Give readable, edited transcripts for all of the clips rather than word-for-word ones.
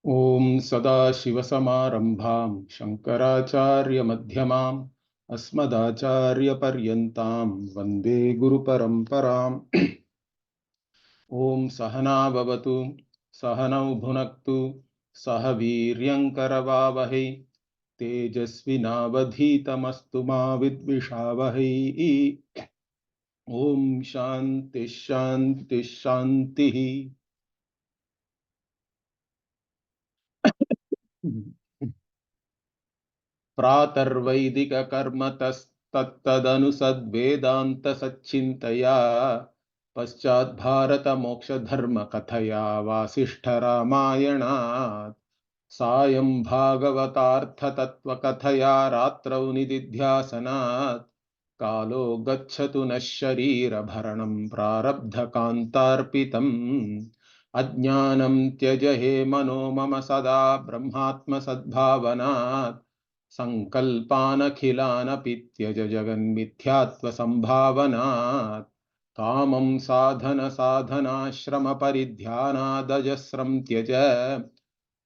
Om Sadashivasamarambham Shankaracharya-madhyamam Asmadacharya-paryantam Vande Guru-paramparam. Om Sahana Bhavatu Sahanau Bhunaktu Sahaviryankaravavahe Tejasvinavadhitamastu ma vidvishavahai. Om Shanti Shanti Shanti. प्रातर्वैदिक कर्म तत्तदनुसद्वेदांत सच्चिन्तया पश्चात् भारत मोक्ष धर्म कथया वासिष्ठ रामायणात् सायं भागवतार्थ तत्व कथया रात्रौ निदिध्यासनात् कालो गच्छतु नः शरीर भरणं प्रारब्ध कान्तार्पितम् अज्ञानं त्यज हे मनो मम सदा ब्रह्मात्म सद्भावनात् संकल्पानखिलानपि त्यज जगन्मिथ्यात्व संभावनात् कामं साधन साधनाश्रम परिध्यानादजस्रं त्यज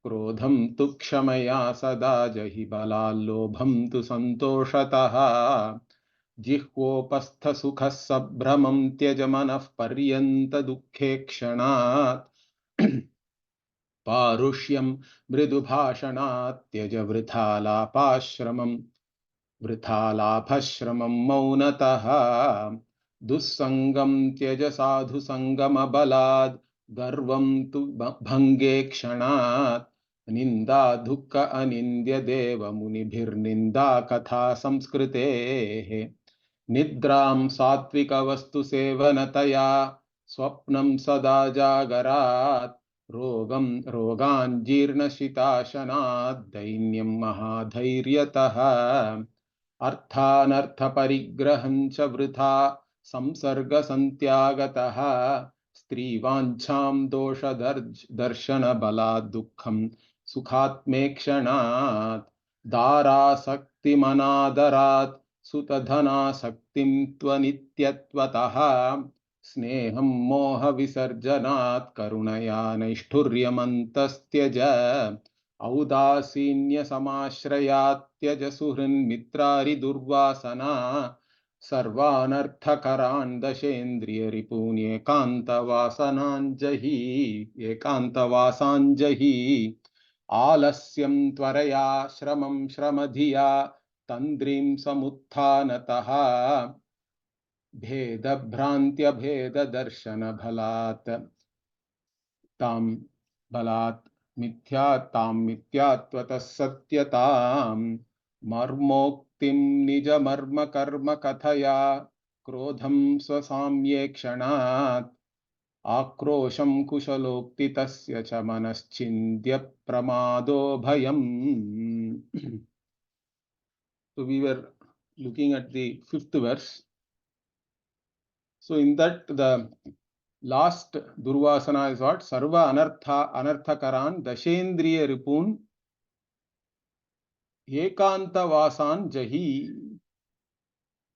क्रोधं तु क्षमया सदा जहि बलाल्लोभं तु सन्तोषतः जिह्वोपस्थ सुखः सभ्रमं त्यज मनः पर्यन्त दुःखे क्षणात् पारुष्यं मृदुभाषणात् त्यज वृथालाभश्रमं मौनतः दुस्संगं त्यज साधु संगमबलाद् गर्वं तु भंगे क्षणात् निंदा दुःख अनिंद्य देव मुनिभिर्निंदा कथा संस्कृतेः निद्रां सात्विक वस्तु सेवनतया स्वप्नं सदा जागरात् रोगान् जीर्णशिताशनात् दैन्यं महाधैर्यतः अर्थानर्थ परिग्रहं च वृथा संसर्ग संत्यागतः स्त्रीवाञ्छां दोष दर्शन बलात् दुःखं सुखात्मेक्षणात् दारासक्तिमनादरात् सुतधनासक्तिं त्वनित्यत्वतः स्नेहं मोह विसर्जनात् करुणया नैष्ठुर्यमन्तस्त्यज औदासीन्य समाश्रयात् त्यज सुहृन्मित्रारि दुर्वासना सर्वानर्थकरान् दशेन्द्रिय रिपून् एकान्तवासाञ्जहि आलस्यं त्वरया श्रमं श्रमधिया तन्द्रीं समुत्थानतः भेदभ्रान्त्यभेददर्शन बलात् मिथ्यात्वतः सत्यतां मर्मोक्तिं निजमर्म कर्म कथया क्रोधं स्वसाम्ये क्षणात् आक्रोशं कुशलोक्ति तस्य च मनश्चिन्त्य प्रमादो भयम्. So we were looking at the 5th verse. So in that the last Durvasana is what? Sarva anarthakaran dashendriya ripun ekantavasan jahi.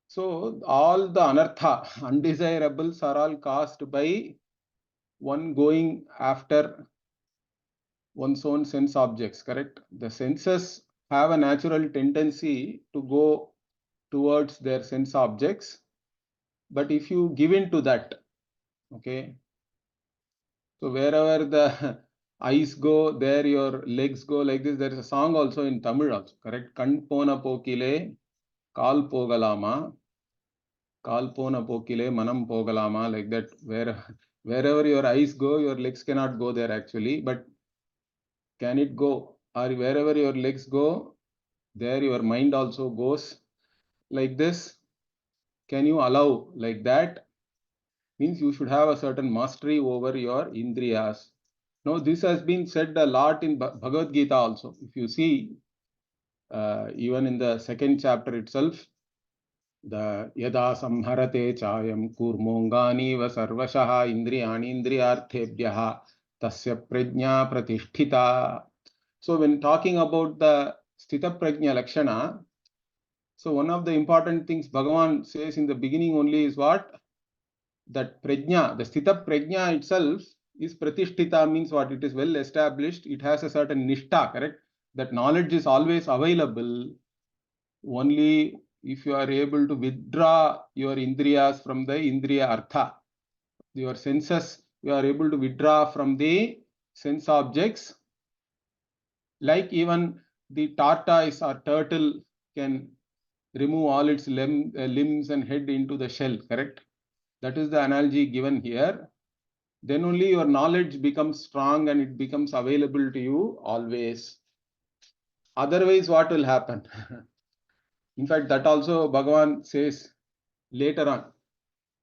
So all the anartha, undesirables, are all caused by one going after one's own sense objects, correct? The senses have a natural tendency to go towards their sense objects, but if you give in to that, okay, so wherever the eyes go, there your legs go, like this. There is a song also in Tamil also, correct? Kan pona pokile, kal pogalama, kal pona pokile, manam pogalama, like that. Wherever your eyes go, your legs cannot go there actually, but can it go? Or wherever your legs go, there your mind also goes, like this. Can you allow like that? Means you should have a certain mastery over your indriyas. Now this has been said a lot in Bhagavad Gita also. If you see, even in the 2nd chapter itself, the yada samharate chayam kurmongani va sarvashaha indriyani indriyarthebhyaha tasya prajna pratisthita. So when talking about the sthita prajna lakshana, so one of the important things Bhagavan says in the beginning only is what? That prajna, the sthita prajna itself is pratishtita, means what? It is well established. It has a certain nishta, correct? That knowledge is always available. Only if you are able to withdraw your indriyas from the indriya artha, your senses, you are able to withdraw from the sense objects. Like even the tortoise or turtle can remove all its limbs and head into the shell, correct? That is the analogy given here. Then only your knowledge becomes strong and it becomes available to you always. Otherwise, what will happen? In fact, that also Bhagavan says later on.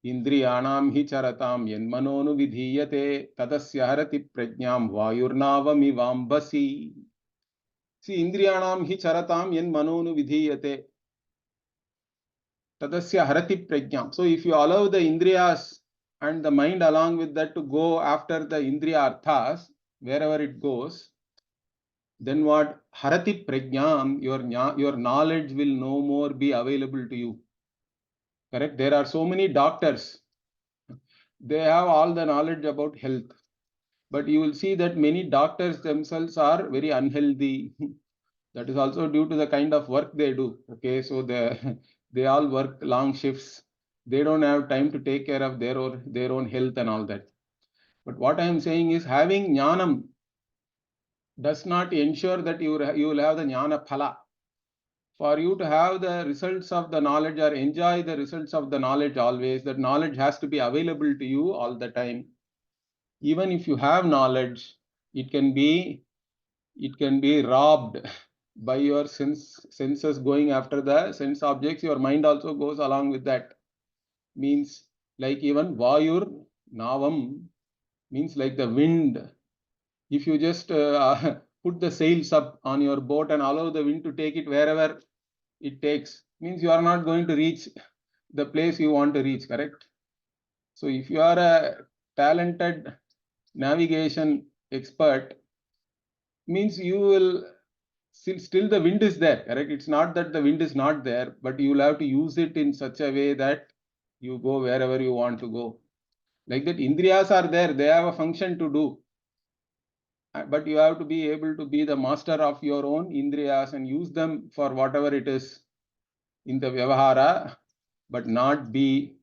Indriyanam hi charatam yanmanonu vidhiyate tadasya harati prajnam vayurnavamivambasi. See, Indriyanam hi charatam yanmanonu vidhiyate tadasya harati prajnam. So, if you allow the indriyas and the mind along with that to go after the indriya arthas, wherever it goes, then what? Harati prajnam, your knowledge will no more be available to you. Correct? There are so many doctors. They have all the knowledge about health. But you will see that many doctors themselves are very unhealthy. That is also due to the kind of work they do. Okay, so they all work long shifts. They don't have time to take care of their own health and all that. But what I am saying is having jnanam does not ensure that you will have the jnana phala. For you to have the results of the knowledge or enjoy the results of the knowledge always, that knowledge has to be available to you all the time. Even if you have knowledge, it can be robbed by your senses going after the sense objects. Your mind also goes along with that. Means like even vayur navam, means like the wind. If you just put the sails up on your boat and allow the wind to take it wherever it takes, means you are not going to reach the place you want to reach, correct? So if you are a talented navigation expert, means you will still the wind is there, correct? It's not that the wind is not there, but you will have to use it in such a way that you go wherever you want to go. Like that, indriyas are there, they have a function to do. But you have to be able to be the master of your own indriyas and use them for whatever it is in the vyavahara, but not be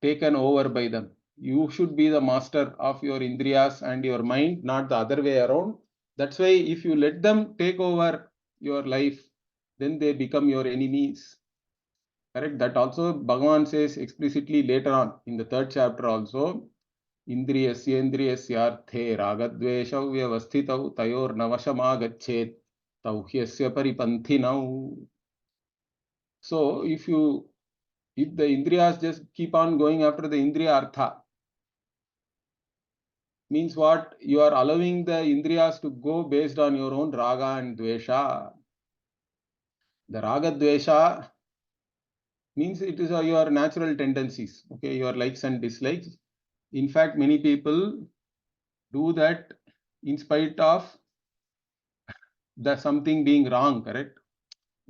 taken over by them. You should be the master of your indriyas and your mind, not the other way around. That's why if you let them take over your life, then they become your enemies. Correct? That also Bhagavan says explicitly later on in the 3rd chapter also. Indriyasyendriyasyarthe ragadveshau vyavasthitau tayor navashamagachet tauhyasya paripanthinau. So if the indriyas just keep on going after the indriya artha, means what? You are allowing the indriyas to go based on your own raga and dvesha. The raga dvesha means it is your natural tendencies, okay, your likes and dislikes. In fact, many people do that in spite of the something being wrong, correct?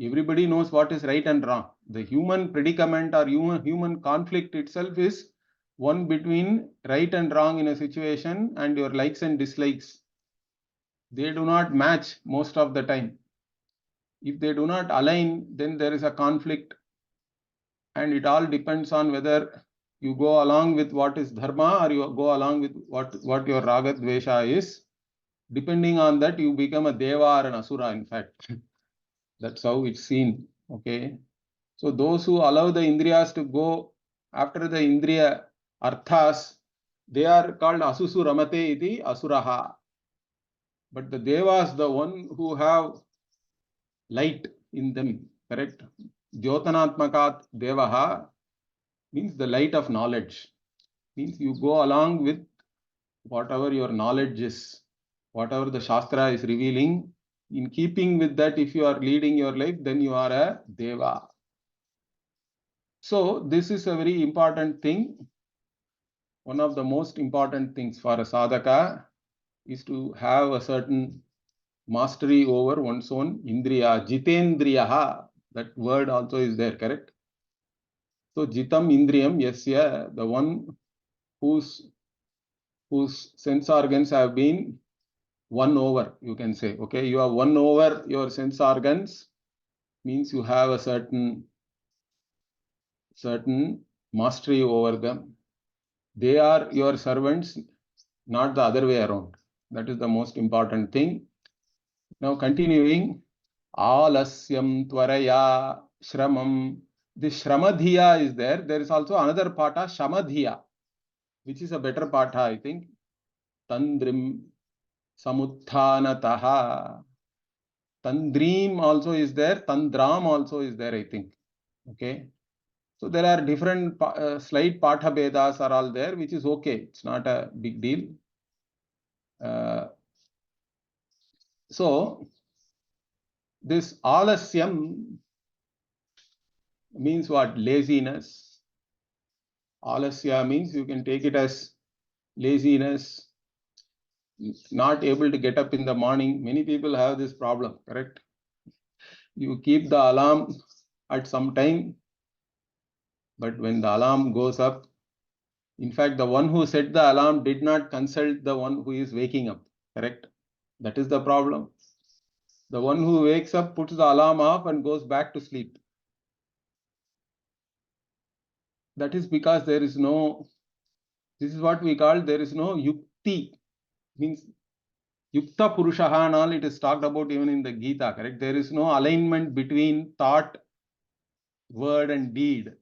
Everybody knows what is right and wrong. The human predicament or human conflict itself is one between right and wrong in a situation and your likes and dislikes. They do not match most of the time. If they do not align, then there is a conflict, and it all depends on whether you go along with what is dharma or you go along with what your raga dvesha is. Depending on that, you become a deva or an asura, in fact. That's how it's seen. Okay. So those who allow the indriyas to go after the indriya arthas, they are called asusu ramate iti asuraha. But the devas, the one who have light in them, correct? Jyotanatmakat devaha means the light of knowledge. Means you go along with whatever your knowledge is, whatever the Shastra is revealing. In keeping with that, if you are leading your life, then you are a Deva. So this is a very important thing. One of the most important things for a sadhaka is to have a certain mastery over one's own indriya. Jitendriyaha, that word also is there, correct? So jitam indriyam yasya, the one whose whose sense organs have been won over, you can say. Okay, you have won over your sense organs, means you have a certain mastery over them. They are your servants, not the other way around. That is the most important thing. Now continuing, Alasyam Tvaraya Shramam. This Shramadhiya is there. There is also another patha, Shamadhiya, which is a better patha, I think. Tandrim Samuthanataha. Tandrim also is there. Tandram also is there, I think. Okay. So there are different slight patha bedas are all there, which is okay. It's not a big deal. So this Alasyam means what? Laziness. Alasya means you can take it as laziness, not able to get up in the morning. Many people have this problem, correct? You keep the alarm at some time, but when the alarm goes up, in fact, the one who set the alarm did not consult the one who is waking up, correct? That is the problem. The one who wakes up puts the alarm off and goes back to sleep. That is because there is no, this is what we call, there is no yukti, means Yukta Purushaha and all, it is talked about even in the Gita, correct? There is no alignment between thought, word and deed.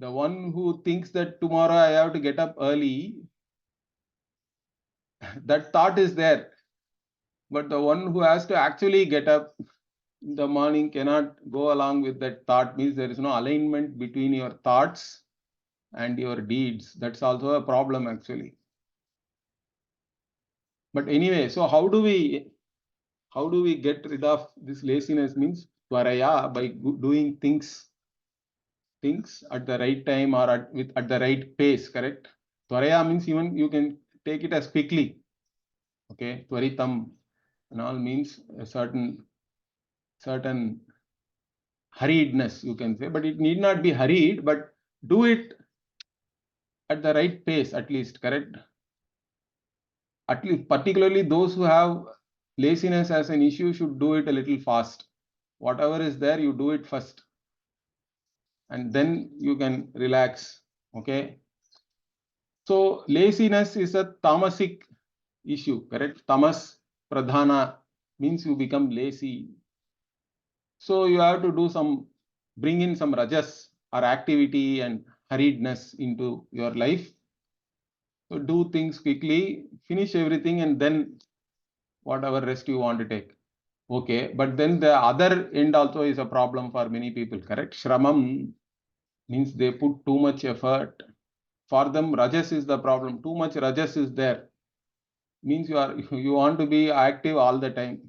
The one who thinks that tomorrow I have to get up early, that thought is there. But the one who has to actually get up in the morning cannot go along with that thought, means there is no alignment between your thoughts and your deeds. That's also a problem actually. But anyway, so how do we get rid of this laziness? Means Tvaraya, by doing things at the right time or at the right pace, correct? Tvaraya means even you can take it as quickly. Okay, Tvaritam and all means a certain hurriedness, you can say, but it need not be hurried, but do it at the right pace at least, correct? At least, particularly those who have laziness as an issue should do it a little fast. Whatever is there, you do it first. And then you can relax. Okay. So laziness is a tamasic issue, correct? Tamas pradhana means you become lazy. So you have to bring in some rajas or activity and hurriedness into your life. So do things quickly, finish everything, and then whatever rest you want to take. Okay, but then the other end also is a problem for many people, correct? Shramam means they put too much effort. For them, rajas is the problem. Too much rajas is there. Means you want to be active all the time.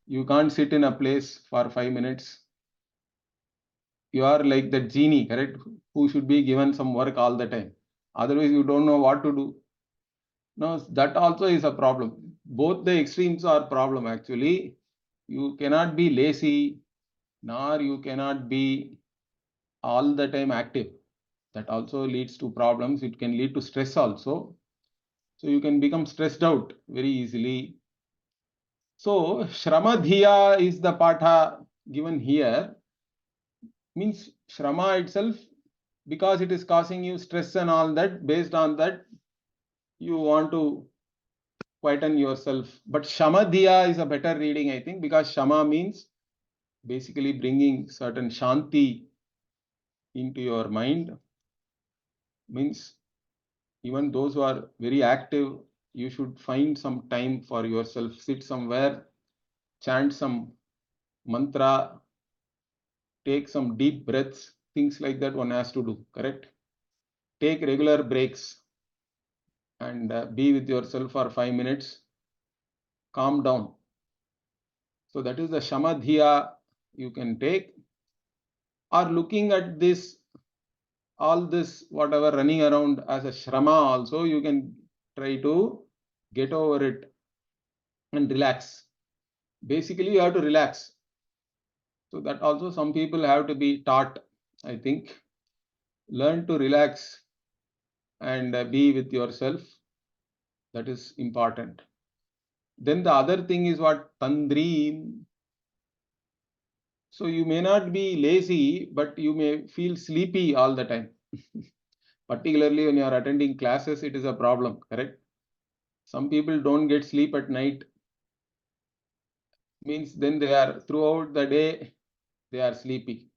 You can't sit in a place for 5 minutes. You are like the genie, correct? Who should be given some work all the time. Otherwise, you don't know what to do. No, that also is a problem. Both the extremes are problem actually. You cannot be lazy, nor you cannot be all the time active. That also leads to problems. It can lead to stress also. So you can become stressed out very easily. So Shramadhiya is the patha given here. Means Shrama itself, because it is causing you stress and all that, based on that, you want to quieten yourself. But Shamadhiya is a better reading, I think, because Shama means basically bringing certain Shanti into your mind. Means even those who are very active, you should find some time for yourself. Sit somewhere, chant some mantra, take some deep breaths, things like that one has to do, correct? Take regular breaks and be with yourself for 5 minutes. Calm down. So that is the Shamadhiya you can take. Or looking at this, all this, whatever running around as a Shrama also, you can try to get over it and relax. Basically, you have to relax. So that also some people have to be taught, I think. Learn to relax and be with yourself. That is important. Then the other thing is what? Tandreem. So you may not be lazy, but you may feel sleepy all the time. Particularly when you are attending classes, it is a problem, correct? Some people don't get sleep at night. Means then they are throughout the day, they are sleepy.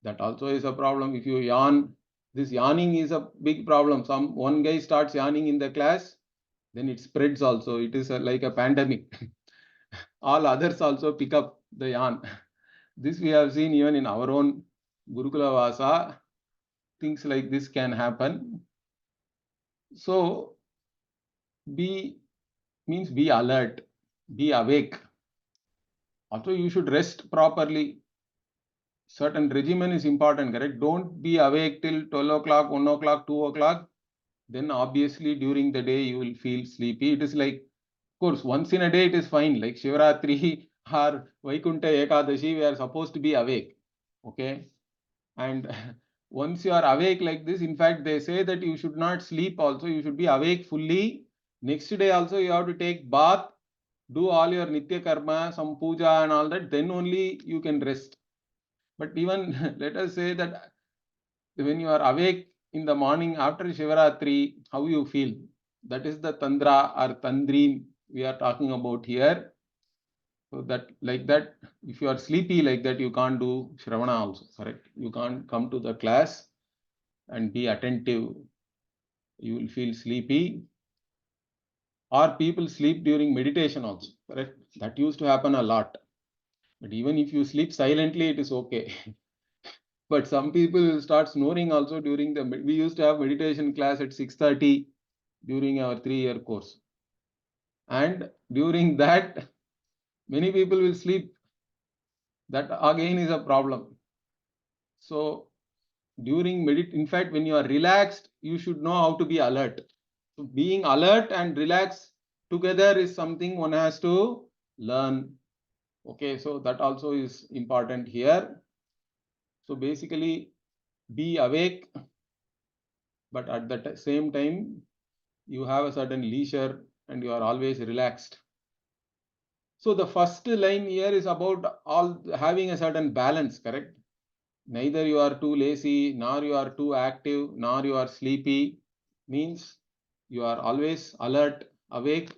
That also is a problem. If you yawn, this yawning is a big problem. One guy starts yawning in the class, then it spreads also. It is like a pandemic. All others also pick up the yawn. This we have seen even in our own Gurukula Vasa. Things like this can happen. So be alert, be awake. Also, you should rest properly. Certain regimen is important, correct? Don't be awake till 12 o'clock, 1 o'clock, 2 o'clock. Then obviously during the day you will feel sleepy. It is like, of course, once in a day it is fine. Like Shivaratri or Vaikunta Ekadashi, we are supposed to be awake. Okay. And once you are awake like this, in fact, they say that you should not sleep also. You should be awake fully. Next day also you have to take bath, do all your Nitya Karma, some puja and all that. Then only you can rest. But even let us say that when you are awake in the morning after Shivaratri, how you feel? That is the Tandra or Tandreem we are talking about here. So that like that, if you are sleepy like that, you can't do Shravana also, correct? You can't come to the class and be attentive. You will feel sleepy. Or people sleep during meditation also, correct? That used to happen a lot. But even if you sleep silently, it is okay. But some people will start snoring also during we used to have meditation class at 6:30 during our 3-year course. And during that, many people will sleep. That again is a problem. So during in fact, when you are relaxed, you should know how to be alert. So being alert and relaxed together is something one has to learn. Okay, so that also is important here. So basically, be awake, but at the same time, you have a certain leisure and you are always relaxed. So the first line here is about all having a certain balance, correct? Neither you are too lazy, nor you are too active, nor you are sleepy. Means you are always alert, awake,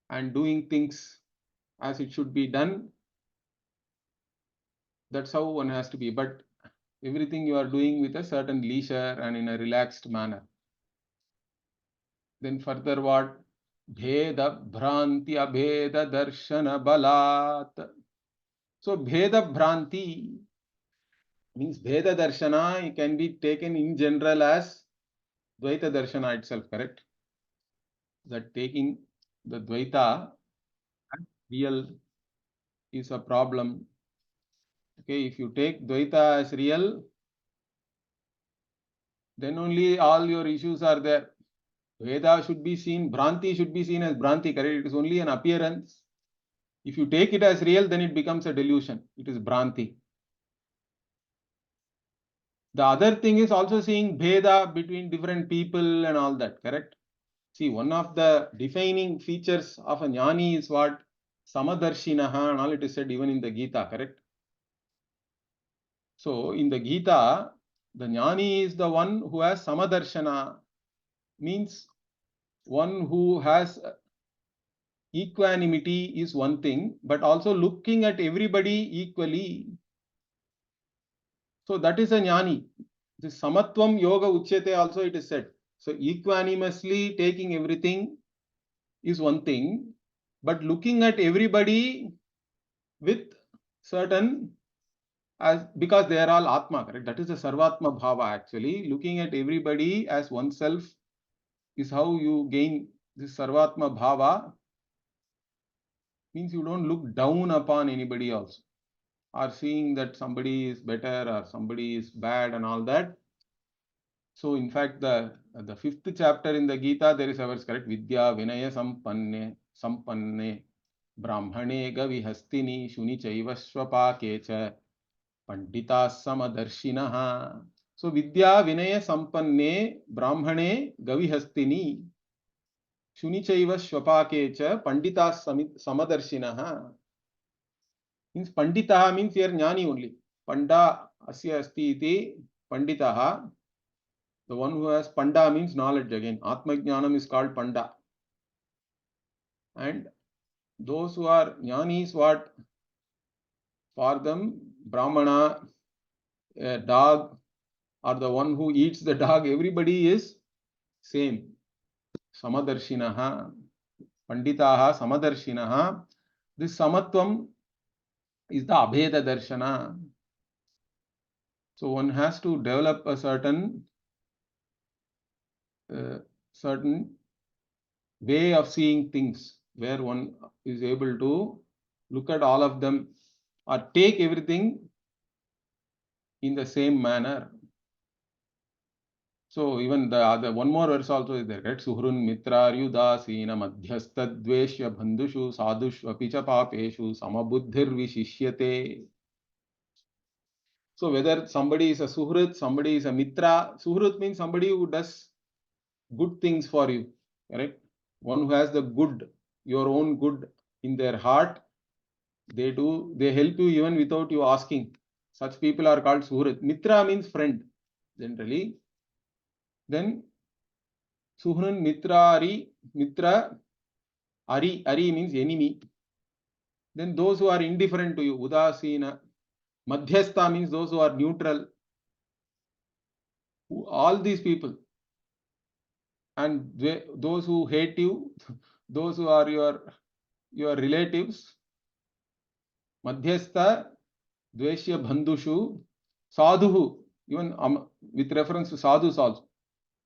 and doing things as it should be done. That's how one has to be. But everything you are doing with a certain leisure and in a relaxed manner. Then further what? Bheda Bhranti Abheda Darshana Balat. So Bheda Bhranti means Bheda Darshana can be taken in general as Dvaita Darshana itself, correct? That taking the Dvaita real is a problem. Okay, if you take Dvaita as real, then only all your issues are there. Veda should be seen, Bhranti should be seen as Bhranti, correct? It is only an appearance. If you take it as real, then it becomes a delusion. It is Bhranti. The other thing is also seeing Bheda between different people and all that, correct? See, one of the defining features of a jnani is what? Samadarshinaha and all it is said even in the Gita, correct? So, in the Gita, the jnani is the one who has Samadarshana, means one who has equanimity is one thing, but also looking at everybody equally. So, that is a jnani. This Samatvam Yoga Uchyate also it is said. So, equanimously taking everything is one thing, but looking at everybody with certain as because they are all Atma, correct? That is the Sarvatma Bhava actually. Looking at everybody as oneself is how you gain this Sarvatma Bhava. Means you don't look down upon anybody else or seeing that somebody is better or somebody is bad and all that. So in fact, the 5th chapter in the Gita, there is a verse, correct? Vidya Vinaya Sampanne Brahmane Gavihastini Shuni Chaivaswapakecha Pandita Samadarshinaha. So Vidya Vinaya Sampanne Brahmane Gavihastini. Shunichaiva Shvapakecha Pandita Samadarshinaha. Means Panditaha means here Jnani only. Panda Asya Asti iti Panditaha. The one who has Panda means knowledge again. Atma Jnanam is called Panda. And those who are Jnanis, what? For them, Brahmana, a dog, or the one who eats the dog, everybody is same. Samadarshinaha. Panditaha Samadarshinaha. This Samatvam is the Abheda Darshana. So one has to develop a certain way of seeing things, where one is able to look at all of them or take everything in the same manner. So even the other one more verse also is there, right? Suhrun mitra yudasina madhyastha dveshya bandhushu sadhushu apicha papeshu samabuddhir vishishyate. So whether somebody is a suhrit, somebody is a mitra. Suhrit means somebody who does good things for you, correct? One who has the good, your own good in their heart, they help you even without you asking. Such people are called suhrit. Mitra means friend, generally. Then suhrun mitra, ari means enemy. Then those who are indifferent to you, udasina. Madhyastha means those who are neutral. All these people. And those who hate you, those who are your relatives, madhyastha, dveshya bandhushu, sadhuhu, even with reference to sadhus also,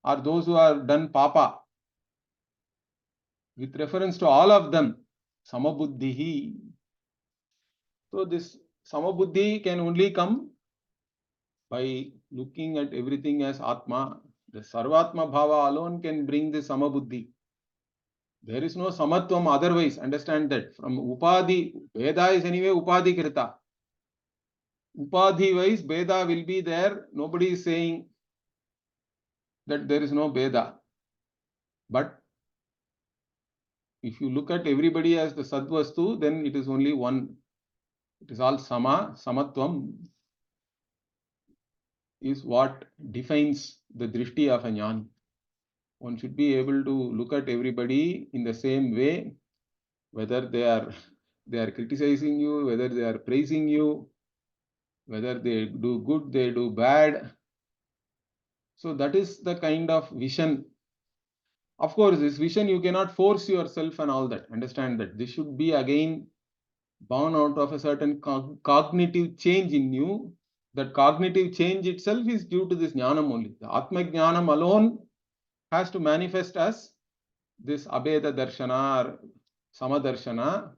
are those who have done papa. With reference to all of them, samabuddhihi. So this samabuddhi can only come by looking at everything as Atma. The Sarvatma Bhava alone can bring this samabuddhi. There is no samatvam otherwise. Understand that. From upadhi, Veda is anyway upadhi krita. Upadhi wise, Veda will be there. Nobody is saying that there is no Veda. But if you look at everybody as the Sadvastu, then it is only one. It is all samatvam is what defines the drishti of a jnani. One should be able to look at everybody in the same way, whether they are criticizing you, whether they are praising you, whether they do good, they do bad. So that is the kind of vision. Of course, this vision you cannot force yourself and all that. Understand that this should be again born out of a certain cognitive change in you. That cognitive change itself is due to this jnanam only. The Atma Jnanam alone has to manifest as this Abheda Darshana or Samadarshana.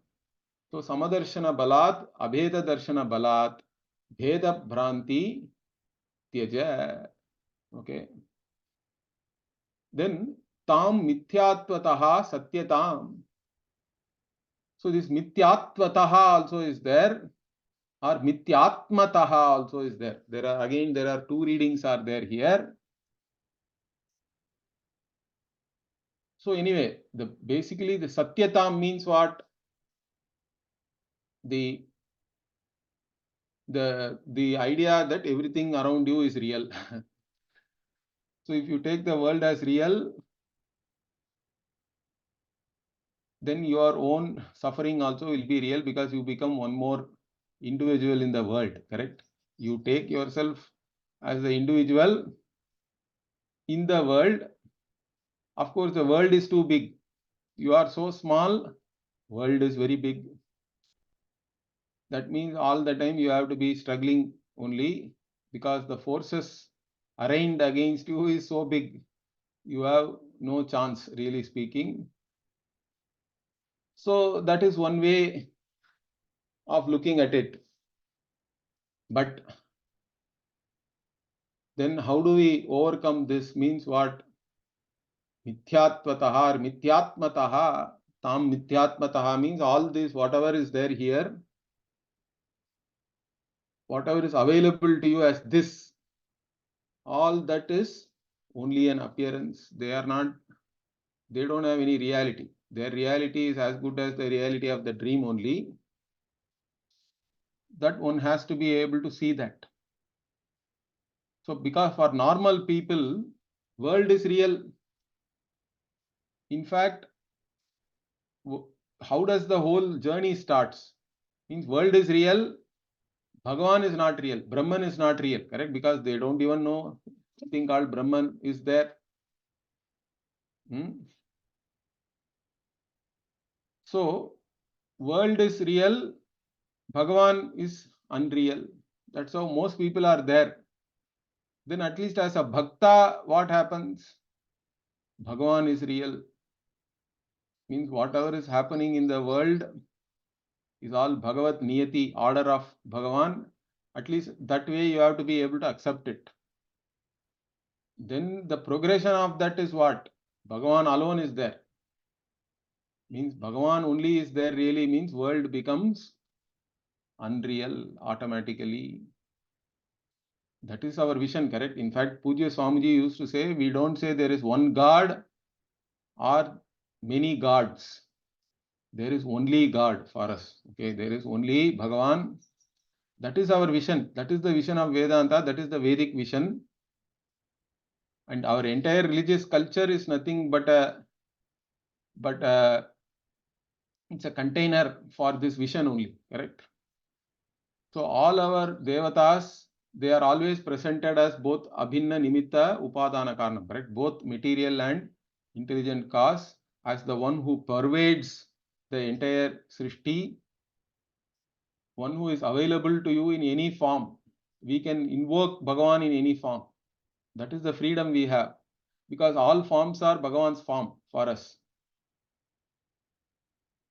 So Samadarshana Balat, Abheda Darshana Balat, Bheda Bhranti Tyaja. Okay. Then Tam Mithyattvataha Satyatam. So this Mithyattvataha also is there, or Mithyatmataha also is there. There are two readings are there here. So anyway, basically the Satyatam means what? The idea that everything around you is real. So if you take the world as real, then your own suffering also will be real, because you become one more individual in the world, correct? You take yourself as the individual in the world. Of course, the world is too big. You are so small, world is very big. That means all the time you have to be struggling only, because the forces arraigned against you is so big. You have no chance, really speaking. So that is one way of looking at it. But then how do we overcome this? Means what? Mithyattvataha or Mithyatmataha. Tam Mithyatmataha means all this, whatever is there here, whatever is available to you as this, all that is only an appearance. They are not they don't have any reality. Their reality is as good as the reality of the dream only. That one has to be able to see that. So because for normal people, world is real. In fact, how does the whole journey starts? Means world is real, Bhagavan is not real, Brahman is not real, correct? Because they don't even know something called Brahman is there. So world is real, Bhagavan is unreal. That's how most people are there. Then at least as a bhakta, what happens? Bhagavan is real. Means whatever is happening in the world is all Bhagavat Niyati, order of Bhagavan. At least that way you have to be able to accept it. Then the progression of that is what? Bhagavan alone is there. Means Bhagavan only is there really means world becomes unreal automatically. That is our vision, correct? In fact, Pujya Swamiji used to say, we don't say there is one God or many gods. There is only God for us. Okay, there is only Bhagavan. That is our vision. That is the vision of Vedanta. That is the Vedic vision. And our entire religious culture is nothing but it's a container for this vision only, correct? So all our devatas, they are always presented as both abhinna nimitta upadana karanam, correct? Both material and intelligent cause as the one who pervades the entire srishti, one who is available to you in any form. We can invoke Bhagavan in any form. That is the freedom we have, because all forms are Bhagavan's form for us.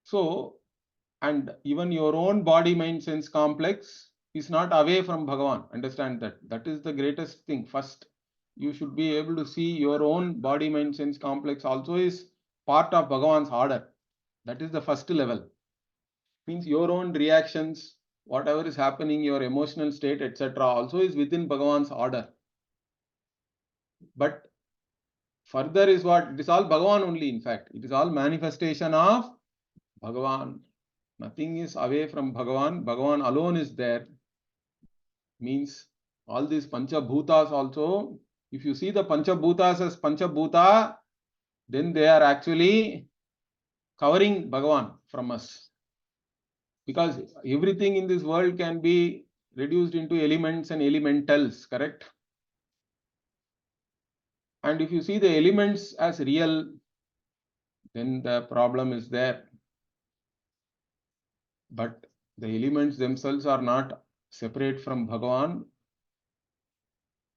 So, and even your own body, mind, sense complex is not away from Bhagavan. Understand that. That is the greatest thing. First, you should be able to see your own body, mind, sense complex also is part of Bhagavan's order. That is the first level. Means your own reactions, whatever is happening, your emotional state, etc. also is within Bhagavan's order. But further is what? It is all Bhagavan only, in fact. It is all manifestation of Bhagavan. Nothing is away from Bhagavan. Bhagavan alone is there. Means all these Panchabhutas also, if you see the Panchabhutas as Panchabhuta, then they are actually covering Bhagavan from us. Because everything in this world can be reduced into elements and elementals, correct? And if you see the elements as real, then the problem is there. But the elements themselves are not separate from Bhagavan.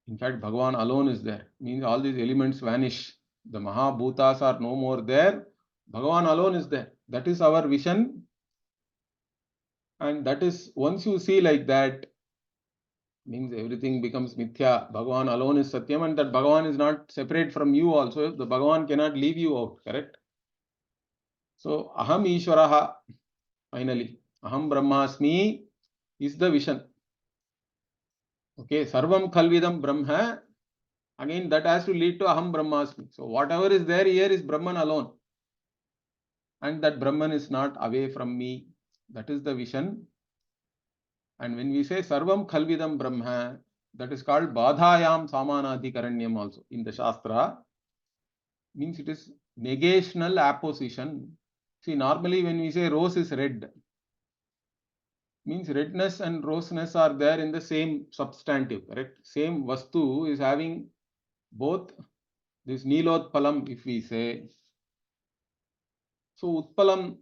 In fact, Bhagavan alone is there. Means all these elements vanish. The Mahabhutas are no more there. Bhagavan alone is there. That is our vision. And that is, once you see like that, means everything becomes mithya. Bhagavan alone is Satyam, and that Bhagavan is not separate from you also. The Bhagavan cannot leave you out, correct? So, Aham Ishwaraha, finally. Aham Brahmasmi is the vision. Okay, Sarvam Khalvidam Brahma. Again, that has to lead to Aham Brahmasmi. So, whatever is there here is Brahman alone. And that Brahman is not away from me. That is the vision. And when we say Sarvam Khalvidam Brahma, that is called Badhayam Samanadhikaranyam also in the Shastra. Means it is negational apposition. See, normally when we say rose is red, means redness and roseness are there in the same substantive, correct? Same Vastu is having both this Nilotpalam, if we say. So, Utpalam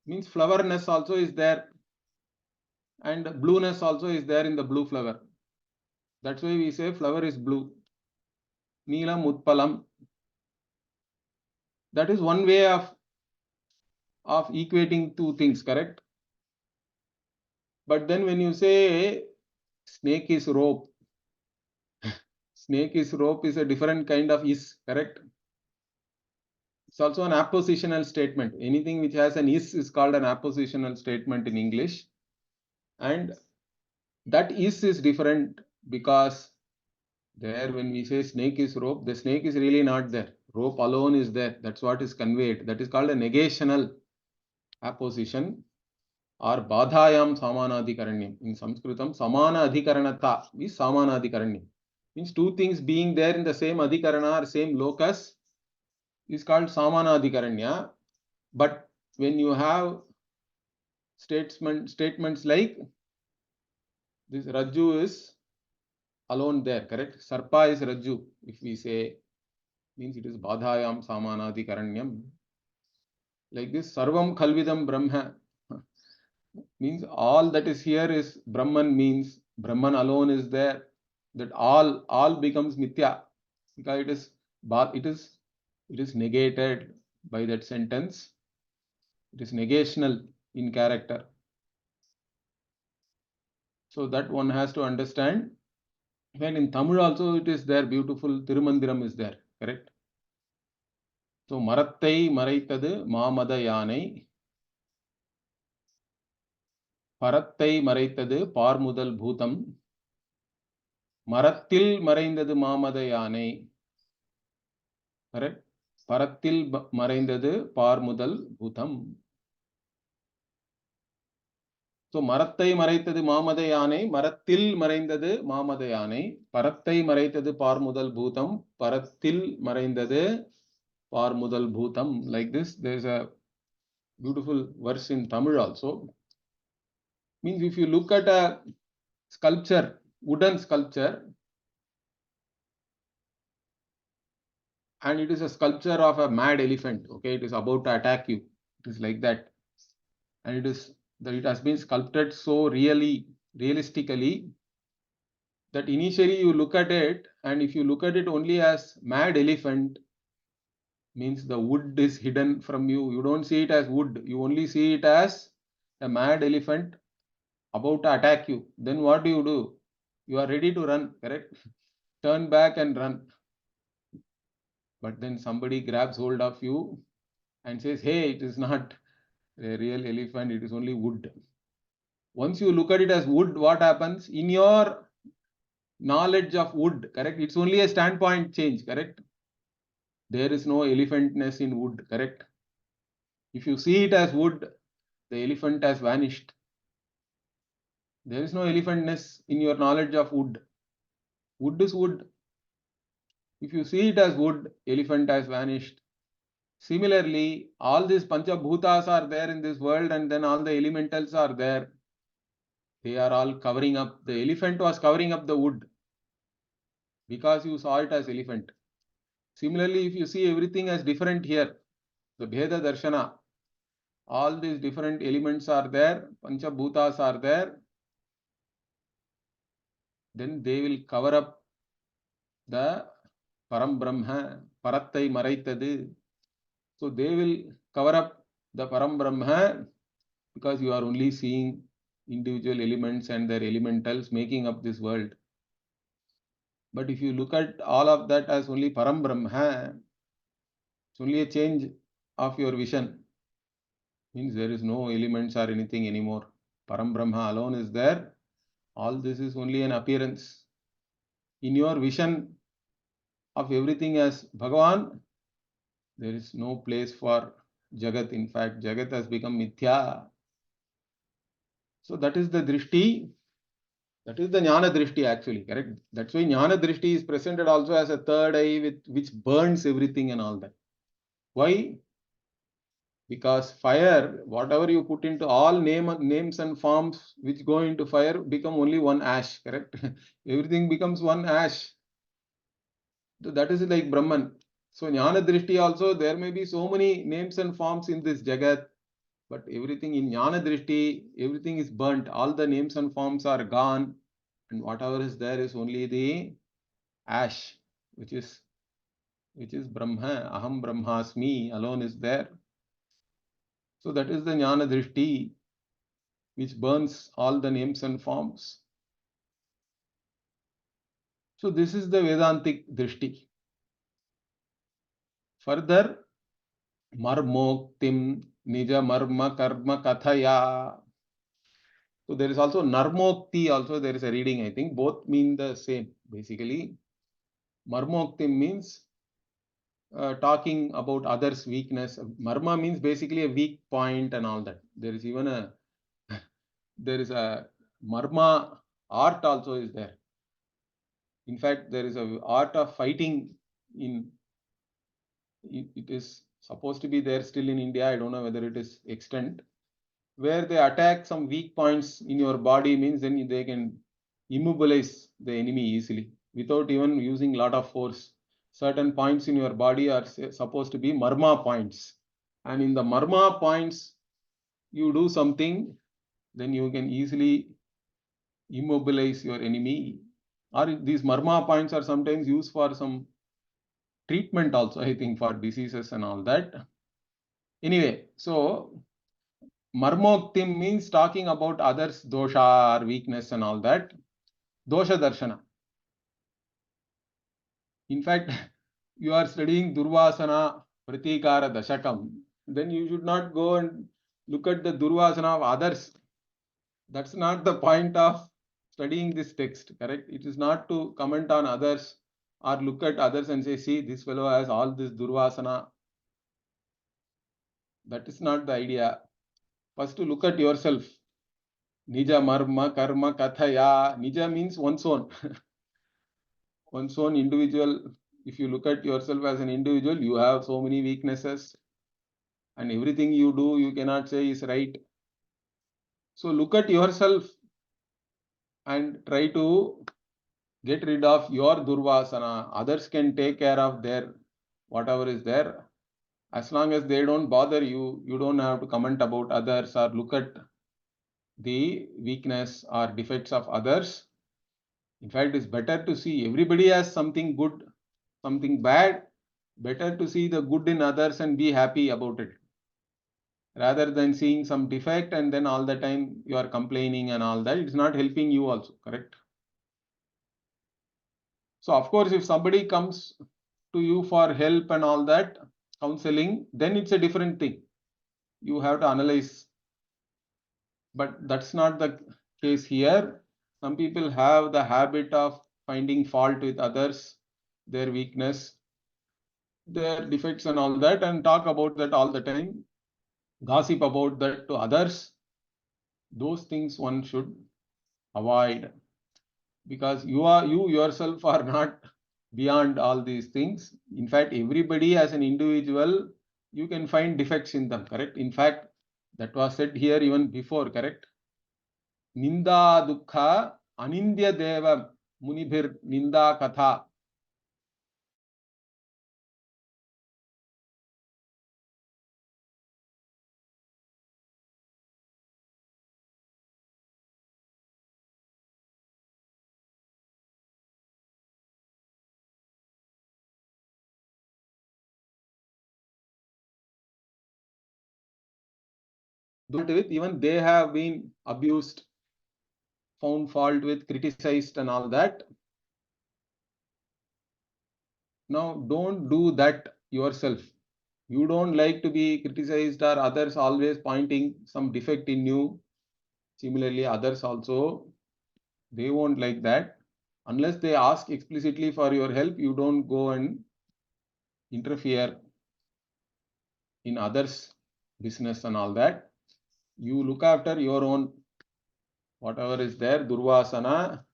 means flowerness also is there, and blueness also is there in the blue flower. That's why we say flower is blue. Neelam Utpalam. That is one way of equating two things, correct? But then when you say snake is rope, snake is rope is a different kind of is, correct? It's also an appositional statement. Anything which has an is called an appositional statement in English. And that is different because there when we say snake is rope, the snake is really not there. Rope alone is there. That's what is conveyed. That is called a negational apposition or badhayam samanadhikaranyam. In Sanskritam, samana adhikaranata is samanadhikaranyam. Means two things being there in the same adhikarana or same locus is called samanadhikaranya. But when you have statements like this Rajju is alone there, correct? Sarpa is Rajju. If we say, means it is badhayam samanadhikaranyam. Like this, sarvam khalvidam brahma means all that is here is Brahman, means Brahman alone is there. That all becomes mithya because it is negated by that sentence. It is negational in character. So that one has to understand. When in Tamil also it is there, beautiful Tirumandiram is there, correct? So Marattai Maraitadu Mamada Yanai, Parattai Maraitadu Parmudal Bhutam, Marattil Maraindadu Mamada Yanai, correct? Parattil Maraindadu Parmudal Bhutam. So Marattai Maraitadu Mamada Yanai, Marattil Maraindadu Mamada Yanai, Parattai Maraitadu Parmudal Bhutam, Parattil Maraindadu Parmudal Bhutam. Like this, there is a beautiful verse in Tamil also. Means if you look at a sculpture, wooden sculpture, and it is a sculpture of a mad elephant, okay, it is about to attack you. It is like that. And it has been sculpted so realistically, that initially you look at it, and if you look at it only as mad elephant, means the wood is hidden from you. You don't see it as wood. You only see it as a mad elephant about to attack you. Then what do? You are ready to run, correct? Turn back and run. But then somebody grabs hold of you and says, hey, it is not a real elephant, it is only wood. Once you look at it as wood, what happens? In your knowledge of wood, correct? It's only a standpoint change, correct? There is no elephantness in wood, correct? If you see it as wood, the elephant has vanished. There is no elephantness in your knowledge of wood. Wood is wood. If you see it as wood, elephant has vanished. Similarly, all these Panchabhutas are there in this world, and then all the elementals are there. They are all covering up. The elephant was covering up the wood because you saw it as elephant. Similarly, if you see everything as different here, the Bheda Darshana, all these different elements are there, Panchabhutas are there, then they will cover up the Param Brahma, Parattai Maraitadu. So they will cover up the Param Brahma because you are only seeing individual elements and their elementals making up this world. But if you look at all of that as only Param Brahma, it's only a change of your vision. Means there is no elements or anything anymore. Param Brahma alone is there. All this is only an appearance. In your vision of everything as Bhagavan, there is no place for Jagat. In fact, Jagat has become Mithya. So that is the Drishti. That is the Jnana Drishti actually, correct? That's why Jnana Drishti is presented also as a third eye which burns everything and all that. Why? Because fire, whatever you put into all names and forms which go into fire become only one ash, correct? Everything becomes one ash. So that is like Brahman. So Jnana Drishti also, there may be so many names and forms in this Jagat, but everything in Jnana Drishti, everything is burnt. All the names and forms are gone, and whatever is there is only the ash, which is Brahma. Aham Brahmasmi alone is there. So that is the Jnana Drishti, which burns all the names and forms. So this is the Vedantic Drishti. Further, Marmoktim Nija Marma Karma Kathaya. So there is also Narmokti, also there is a reading, I think. Both mean the same, basically. Marmoktim means talking about others' weakness. Marma means basically a weak point and all that. There is even a there is a marma art also is there. In fact, there is a art of fighting in it is supposed to be there still in India. I don't know whether it is extant, where they attack some weak points in your body, means then they can immobilize the enemy easily without even using a lot of force. Certain points in your body are supposed to be marma points, and in the marma points you do something, then you can easily immobilize your enemy. Or these marma points are sometimes used for some treatment also, I think, for diseases and all that. Anyway, so marmoktim means talking about others' dosha or weakness and all that. Dosha darshana. In fact, you are studying DurvAsanA PratIkAra Dashakam, then you should not go and look at the Durvasana of others. That's not the point of studying this text, correct? It is not to comment on others or look at others and say, see, this fellow has all this Durvasana. That is not the idea. First, to look at yourself. Nija marma karma kathaya. Nija means one's own. One's own individual. If you look at yourself as an individual, you have so many weaknesses, and everything you do, you cannot say is right. So look at yourself and try to get rid of your Durvasana. Others can take care of their whatever is there. As long as they don't bother you, you don't have to comment about others or look at the weakness or defects of others. In fact, it's better to see everybody has something good, something bad. Better to see the good in others and be happy about it, rather than seeing some defect and then all the time you are complaining and all that. It's not helping you also, correct? So of course, if somebody comes to you for help and all that, counseling, then it's a different thing. You have to analyze. But that's not the case here. Some people have the habit of finding fault with others, their weakness, their defects and all that, and talk about that all the time, gossip about that to others. Those things one should avoid, because you yourself are not beyond all these things. In fact, everybody as an individual, you can find defects in them, correct? In fact, that was said here even before, correct? Ninda dukkha anindya deva munibhir ninda katha. With, even they have been abused, found fault with, criticized and all that. Now don't do that yourself. You don't like to be criticized or others always pointing some defect in you. Similarly, others also, they won't like that. Unless they ask explicitly for your help, you don't go and interfere in others' business and all that. You look after your own, whatever is there, Durvasana,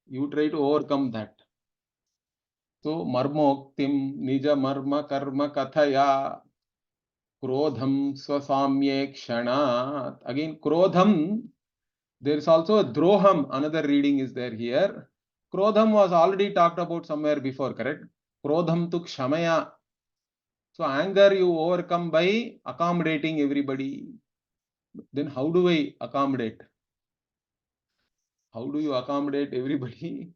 you try to overcome that. So, marmoktim nija marma karma kathaya krodham swasamye kshanat. Again, krodham, there is also a droham, another reading is there here. Krodham was already talked about somewhere before, correct? Krodham tu kshamaya. So anger you overcome by accommodating everybody. Then how do I accommodate? How do you accommodate everybody?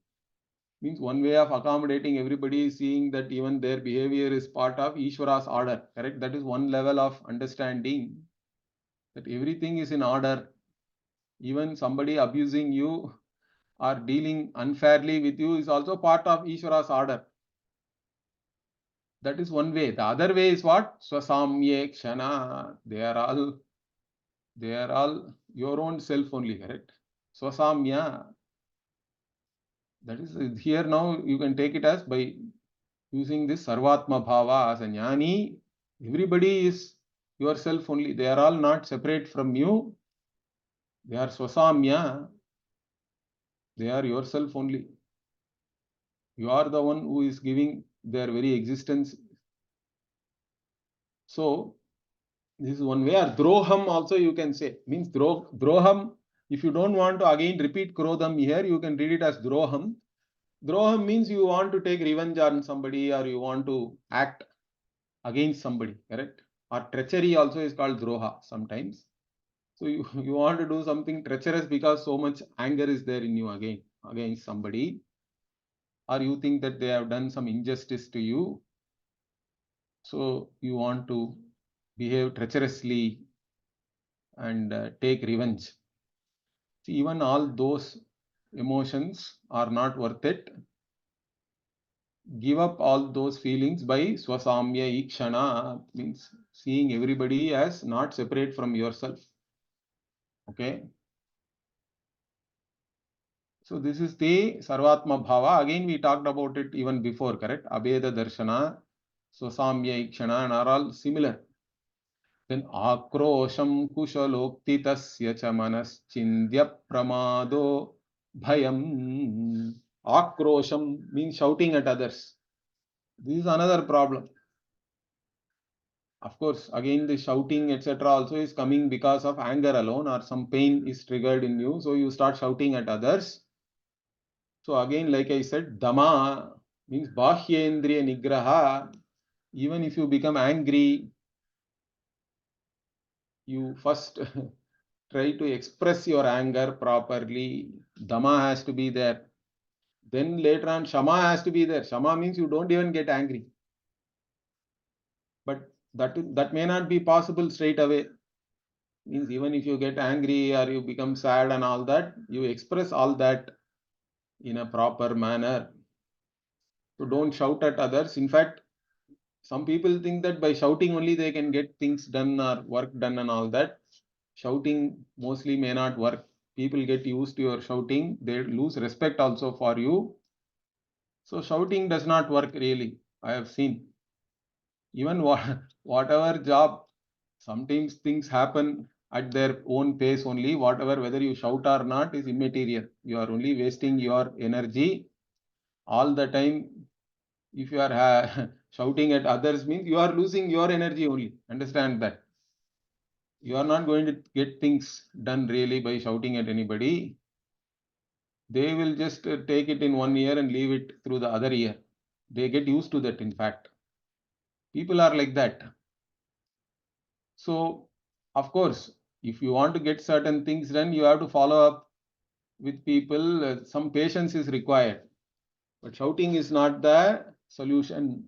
Means one way of accommodating everybody is seeing that even their behavior is part of Ishvara's order, correct? That is one level of understanding, that everything is in order. Even somebody abusing you or dealing unfairly with you is also part of Ishvara's order. That is one way. The other way is what? Swasamye kshana. They are all your own self only, correct? Swasamya. That is here now you can take it as by using this Sarvatma Bhava as a jnani, everybody is yourself only. They are all not separate from you. They are Swasamya. They are yourself only. You are the one who is giving their very existence. So, this is one way. Or Droham also you can say. Means Droham. If you don't want to again repeat Krodham here, you can read it as Droham. Droham means you want to take revenge on somebody or you want to act against somebody, correct? Or treachery also is called Droha sometimes. So you want to do something treacherous because so much anger is there in you against somebody. Or you think that they have done some injustice to you. So you want to behave treacherously and take revenge. See, even all those emotions are not worth it. Give up all those feelings by Swasamya Ikshana, means seeing everybody as not separate from yourself. Okay. So this is the Sarvatma Bhava. Again, we talked about it even before, correct? Abheda Darshana, Swasamya Ikshana, and are all similar. Then Akrosham Kushalokthitasya cha Manaschindya Pramado Bhayam. Akrosham means shouting at others. This is another problem. Of course, again the shouting etc. also is coming because of anger alone or some pain is triggered in you. So you start shouting at others. So again, like I said, Dama means Bahyendriya Nigraha. Even if you become angry, you first try to express your anger properly. Dama has to be there. Then later on, Shama has to be there. Shama means you don't even get angry. But that may not be possible straight away. Means even if you get angry or you become sad and all that, you express all that in a proper manner. So don't shout at others. In fact, some people think that by shouting only they can get things done or work done and all that. Shouting mostly may not work. People get used to your shouting. They lose respect also for you. So shouting does not work really. I have seen. Even whatever job, sometimes things happen at their own pace only. Whatever, whether you shout or not, is immaterial. You are only wasting your energy all the time. If you are shouting at others, means you are losing your energy only. Understand that. You are not going to get things done really by shouting at anybody. They will just take it in 1 year and leave it through the other year. They get used to that, in fact. People are like that. So, of course, if you want to get certain things done, you have to follow up with people. Some patience is required. But shouting is not the solution.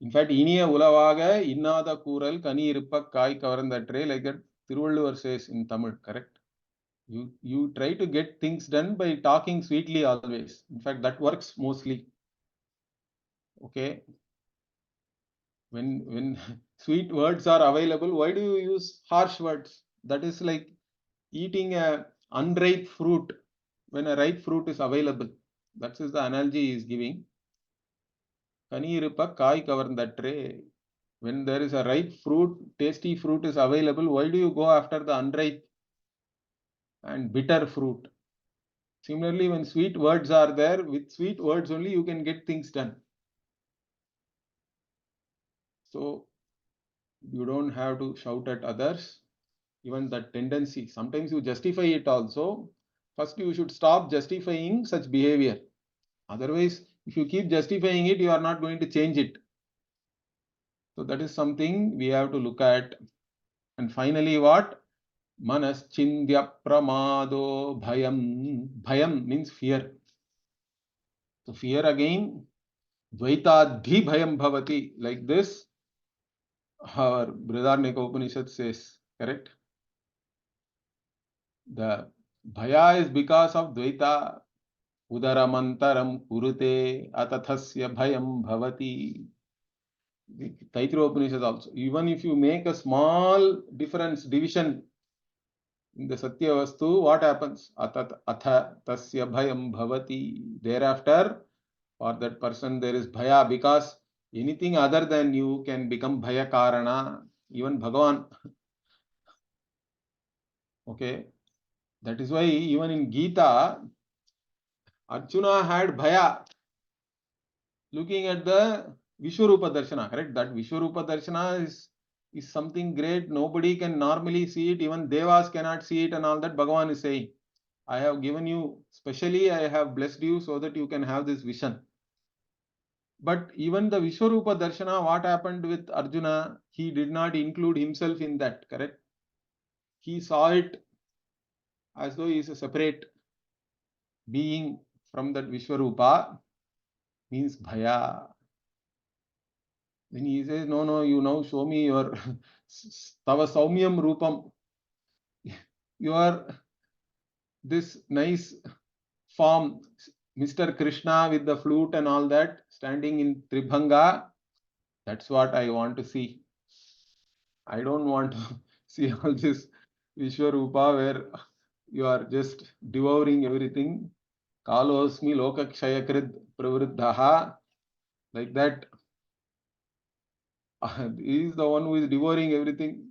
In fact, இனிய உலவாக இன்னாத கூறல் கனி இருப்ப காய் கவர்ந்தற்றே, like that Thiruvalluvar says in Tamil, correct? You try to get things done by talking sweetly always. In fact, that works mostly. Okay. When sweet words are available, why do you use harsh words? That is like eating a unripe fruit when a ripe fruit is available. That is the analogy he is giving. கனி இருப்ப காய் கவர்ந்தற்றே. When there is a ripe fruit, tasty fruit is available, why do you go after the unripe and bitter fruit? Similarly, when sweet words are there, with sweet words only you can get things done. So you don't have to shout at others. Even that tendency, sometimes you justify it also. First, you should stop justifying such behavior. Otherwise, if you keep justifying it, you are not going to change it. So that is something we have to look at. And finally, what? Manaschindya pramado bhayam. Bhayam means fear. So fear again, dvaitadhi bhayam bhavati. Like this, our Brihadaranyaka Upanishad says, correct? The bhaya is because of dvaita. Udaramantaram kurute atathasya bhayam bhavati. Taittiriya Upanishad also. Even if you make a small difference, division in the Satya Vastu, what happens? Atha tasya bhayam bhavati. Thereafter, For that person there is bhaya, because anything other than you can become bhaya karana. Even Bhagavan. Okay. That is why even in Gita, Arjuna had bhaya looking at the Vishwarupa Darshana, correct? That Vishwarupa Darshana is something great. Nobody can normally see it. Even Devas cannot see it, and all that Bhagavan is saying. I have given you, specially I have blessed you so that you can have this vision. But even the Vishwarupa Darshana, what happened with Arjuna? He did not include himself in that, correct? He saw it as though he is a separate being from that Vishwarupa, means bhaya. When he says, no, you now show me your tava saumyam rupam, your this nice form, Mr. Krishna with the flute and all that, standing in Tribhanga. That's what I want to see. I don't want to see all this Vishwarupa where you are just devouring everything. Kalosmi lokakshayakrid pravriddhaha. Like that. He is the one who is devouring everything.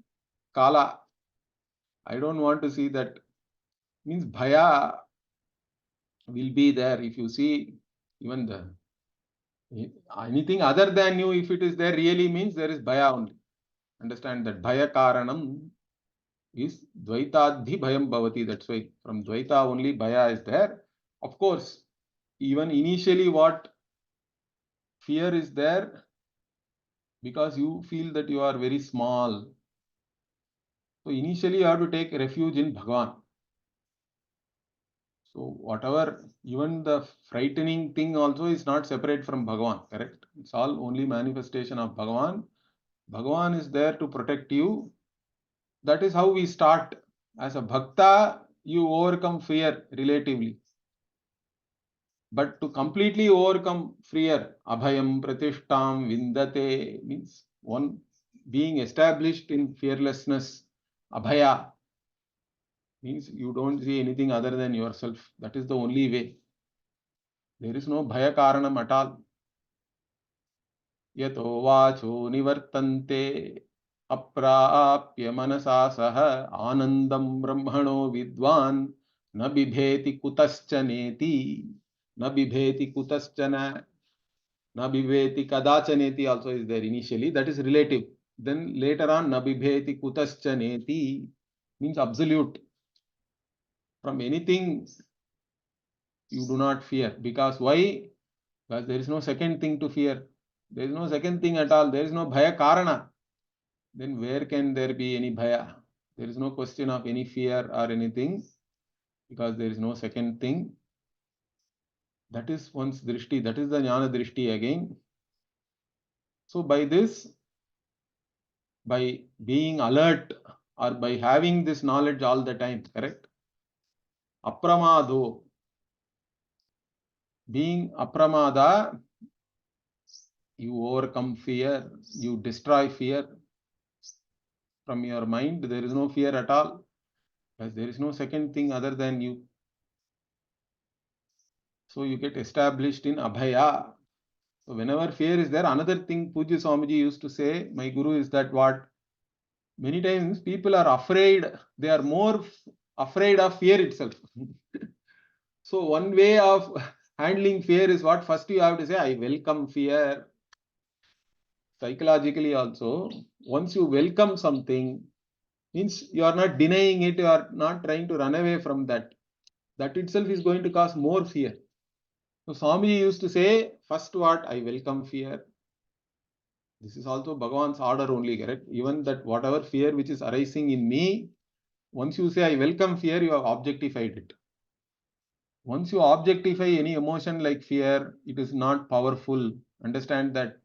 Kala. I don't want to see that. Means bhaya will be there. If you see even the anything other than you, if it is there, really means there is bhaya only. Understand that bhaya karanam is dvaitadhi bhayam bhavati. That's why from dvaita only bhaya is there. Of course, even initially what fear is there, because you feel that you are very small. So initially you have to take refuge in Bhagavan. So whatever, even the frightening thing also is not separate from Bhagavan, correct? It's all only manifestation of Bhagavan. Bhagavan is there to protect you. That is how we start. As a bhakta, you overcome fear relatively. But to completely overcome fear, abhayam pratishtam vindate, means one being established in fearlessness, abhaya, means you don't see anything other than yourself. That is the only way. There is no bhaya karanam at all. Yato vacho nivartante अप्राप्य मनसा सह आनंदम ब्रह्मणो विद्वान न बिभेति कुतश्चनेति न बिभेति कुतश्चन न बिभेति कदाचनेति also is there initially, that is relative. Then later on न बिभेति कुतश्चनेति means absolute. From anything you do not fear. Because why? Because there is no second thing to fear. There is no second thing at all. There is no bhaya karana. Then where can there be any bhaya? There is no question of any fear or anything, because there is no second thing. That is one's drishti. That is the jnana drishti again. So by this, by being alert or by having this knowledge all the time, correct? Apramado. Being apramada, you overcome fear, you destroy fear from your mind. There is no fear at all, because there is no second thing other than you. So you get established in abhaya. So whenever fear is there, another thing Pujya Swamiji used to say, my guru, is that what? Many times people are afraid, they are more afraid of fear itself. So one way of handling fear is what? First you have to say, I welcome fear. Psychologically also, once you welcome something, means you are not denying it, you are not trying to run away from that. That itself is going to cause more fear. So Swamiji used to say, first what? I welcome fear. This is also Bhagavan's order only, correct? Even that whatever fear which is arising in me, once you say I welcome fear, you have objectified it. Once you objectify any emotion like fear, it is not powerful. Understand that.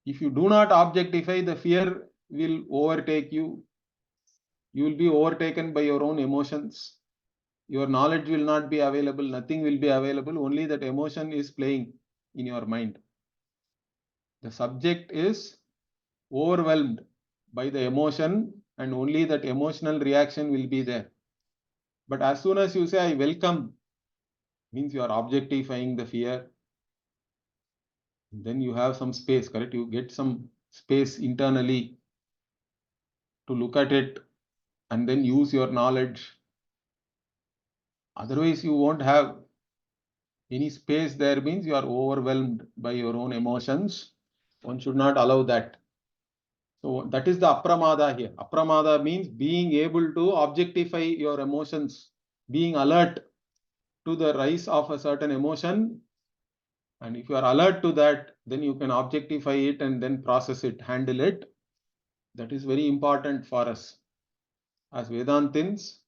If you do not objectify, the fear will overtake you. You will be overtaken by your own emotions. Your knowledge will not be available. Nothing will be available. Only that emotion is playing in your mind. The subject is overwhelmed by the emotion, and only that emotional reaction will be there. But as soon as you say I welcome, means you are objectifying the fear. Then you have some space, correct? You get some space internally to look at it and then use your knowledge. Otherwise, you won't have any space there, means you are overwhelmed by your own emotions. One should not allow that. So that is the apramada here. Apramada means being able to objectify your emotions, being alert to the rise of a certain emotion. And if you are alert to that, then you can objectify it and then process it, handle it. That is very important for us. As Vedantins,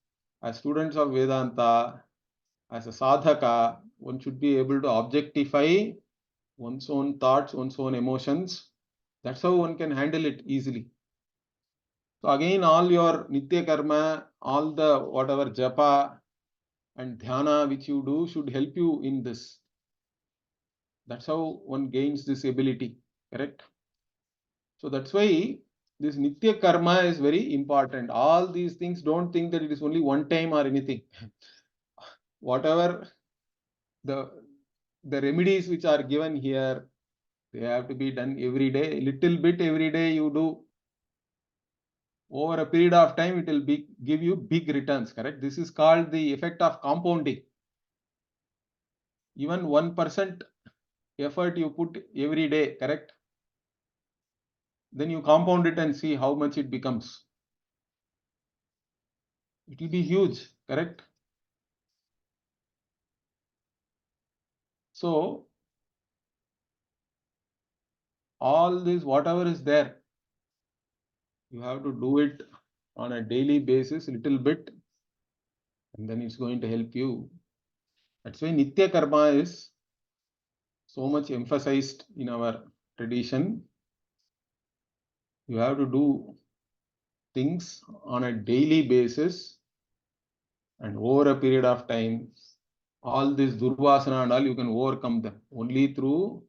as students of Vedanta, as a sadhaka, one should be able to objectify one's own thoughts, one's own emotions. That's how one can handle it easily. So again, all your nitya karma, all the whatever japa and dhyana which you do should help you in this. That's how one gains this ability, correct? So that's why this nitya karma is very important. All these things, don't think that it is only one time or anything. Whatever the remedies which are given here, they have to be done every day. Little bit every day you do. Over a period of time, it will give you big returns, correct? This is called the effect of compounding. Even 1% effort you put every day, correct? Then you compound it and see how much it becomes. It will be huge, correct? So all this, whatever is there, you have to do it on a daily basis, little bit, and then it's going to help you. That's why nitya karma is so much emphasized in our tradition. You have to do things on a daily basis, and over a period of time, all this DurvAsanA and all, you can overcome them only through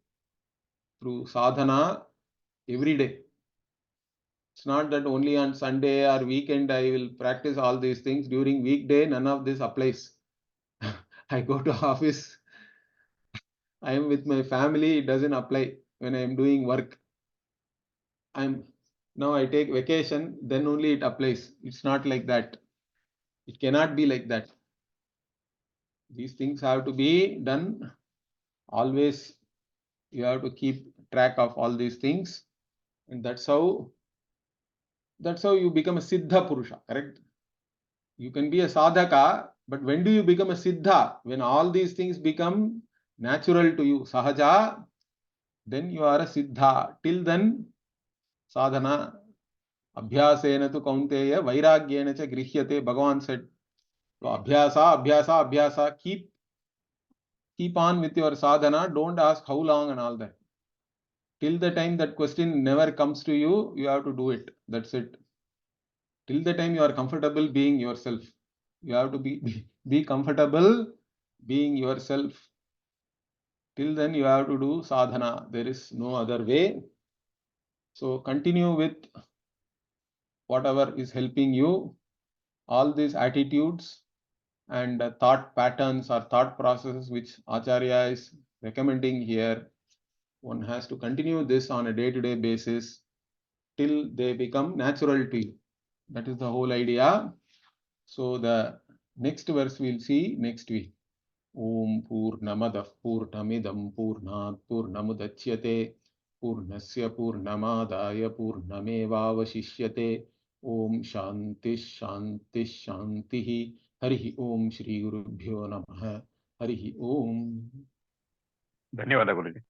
sadhana every day. It's not that only on Sunday or weekend I will practice all these things. During weekday, none of this applies. I go to office, I am with my family, it doesn't apply. When I am doing work, now I take vacation, then only it applies. It's not like that. It cannot be like that. These things have to be done always. You have to keep track of all these things, and that's how you become a siddha purusha, correct? You can be a sadhaka, but when do you become a siddha? When all these things become natural to you, sahaja, then you are a siddha. Till then, sadhana, abhyasena tu kaunteya, vairagyena cha grihyate, Bhagavan said. So abhyasa, keep on with your sadhana. Don't ask how long and all that. Till the time that question never comes to you, you have to do it. That's it. Till the time you are comfortable being yourself. You have to be comfortable being yourself. Till then you have to do sadhana. There is no other way. So continue with whatever is helping you. All these attitudes and thought patterns or thought processes which Acharya is recommending here, one has to continue this on a day-to-day basis till they become natural to you. That is the whole idea. So the next verse we'll see next week. Om Purnamadah Purnamidam Purnat Purnamudachyate Purnasya Purnamadaya Purnamevavashishyate. Om Shanti Shanti Shanti. Harihi Om Shri Gurubhyo Namaha. Harihi Om. ಧನ್ಯವಾದ ಗುರುಜಿ.